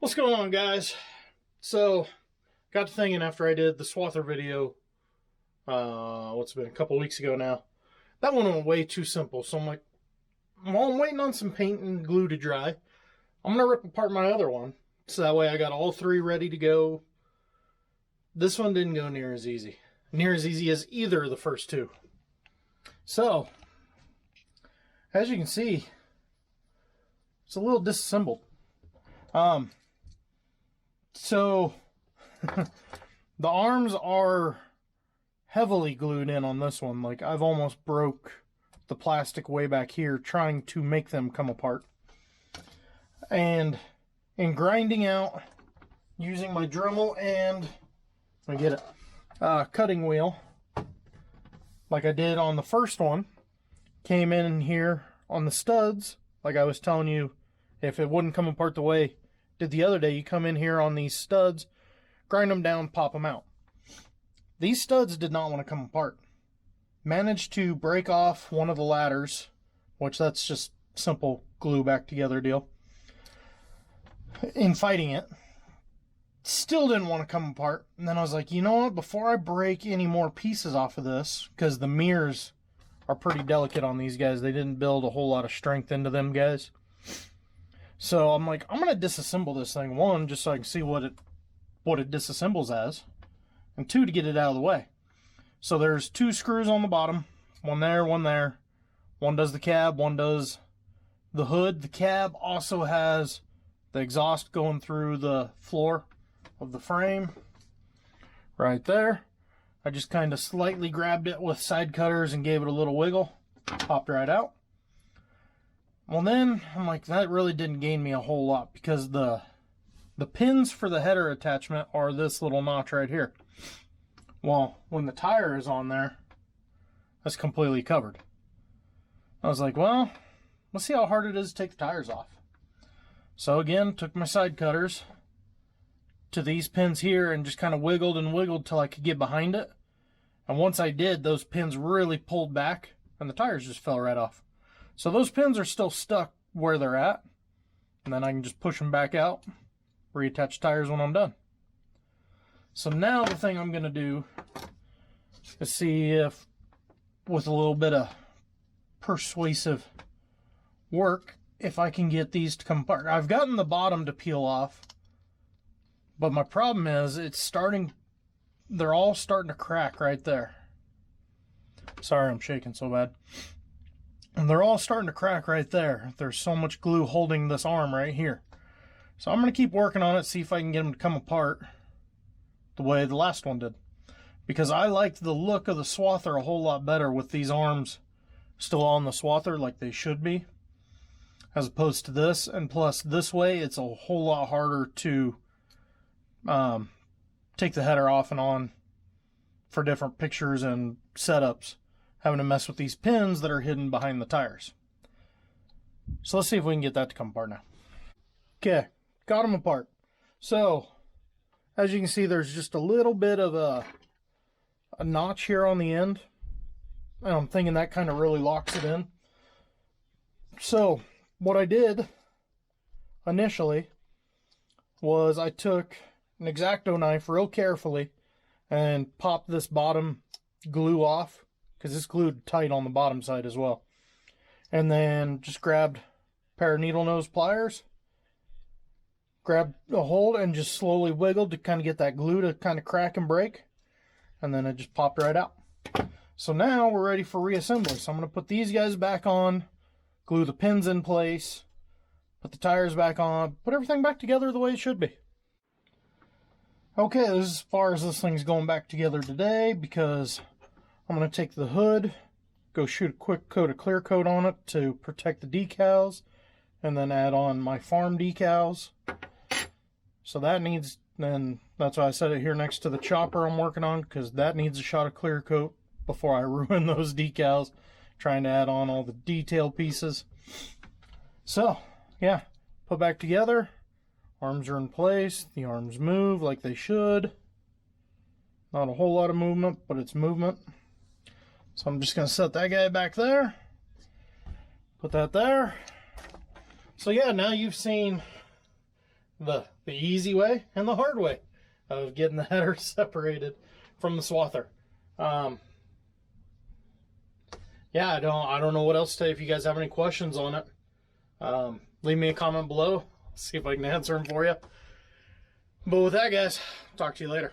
What's going on, guys? So, got to thinking after I did the swather video, what's it been, a couple weeks ago now. That one went way too simple, so I'm like, while I'm waiting on some paint and glue to dry, I'm going to rip apart my other one. So that way I got all three ready to go. This one didn't go near as easy. Near as easy as either of the first two. So, as you can see, it's a little disassembled. So the arms are heavily glued in on this one. Like, I've almost broke the plastic way back here trying to make them come apart. And in grinding out, using my Dremel and, let me get it, cutting wheel, like I did on the first one, came in here on the studs, like I was telling you, if it wouldn't come apart the way it did the other day, you come in here on these studs, grind them down, pop them out. These studs did not want to come apart. Managed to break off one of the ladders, which that's just simple glue back together deal. In fighting it, still didn't want to come apart. And then I was like, you know what, before I break any more pieces off of this, because the mirrors are pretty delicate on these guys, they didn't build a whole lot of strength into them guys. So I'm like, I'm going to disassemble this thing, one, just so I can see what it disassembles as, and two, to get it out of the way. So there's two screws on the bottom, one there, one there. One does the cab, one does the hood. The cab also has the exhaust going through the floor of the frame right there. I just kind of slightly grabbed it with side cutters and gave it a little wiggle, popped right out. Well, then I'm like, that really didn't gain me a whole lot, because the pins for the header attachment are this little notch right here. Well, when the tire is on there, that's completely covered. I was like, well, let's see how hard it is to take the tires off. So again, took my side cutters to these pins here and just kind of wiggled and wiggled till I could get behind it. And once I did, those pins really pulled back and the tires just fell right off. So those pins are still stuck where they're at. And then I can just push them back out, reattach tires when I'm done. So now the thing I'm going to do is see if, with a little bit of persuasive work, if I can get these to come apart. I've gotten the bottom to peel off, but my problem is they're all starting to crack right there. Sorry, I'm shaking so bad. And they're all starting to crack right there. There's so much glue holding this arm right here. So I'm going to keep working on it, see if I can get them to come apart the way the last one did. Because I liked the look of the swather a whole lot better with these arms still on the swather like they should be, as opposed to this. And plus, this way, it's a whole lot harder to take the header off and on for different pictures and setups, having to mess with these pins that are hidden behind the tires. So let's see if we can get that to come apart now. Okay, got them apart. So, as you can see, there's just a little bit of a notch here on the end. And I'm thinking that kind of really locks it in. So, what I did initially was I took an X-Acto knife real carefully and popped this bottom glue off, because it's glued tight on the bottom side as well. And then just grabbed a pair of needle nose pliers, grabbed a hold and just slowly wiggled to kind of get that glue to kind of crack and break. And then it just popped right out. So now we're ready for reassembly. So I'm going to put these guys back on, glue the pins in place, put the tires back on, put everything back together the way it should be. Okay, this is as far as this thing's going back together today, because I'm going to take the hood, go shoot a quick coat of clear coat on it to protect the decals, and then add on my farm decals. So that needs, and that's why I set it here next to the chopper I'm working on, because that needs a shot of clear coat before I ruin those decals, trying to add on all the detail pieces. So, yeah, put back together. Arms are in place. The arms move like they should. Not a whole lot of movement, but it's movement. So I'm just going to set that guy back there. Put that there. So yeah, now you've seen the easy way and the hard way of getting the header separated from the swather. Yeah, I don't know what else to say. If you guys have any questions on it, leave me a comment below. See if I can answer them for you. But with that, guys, talk to you later.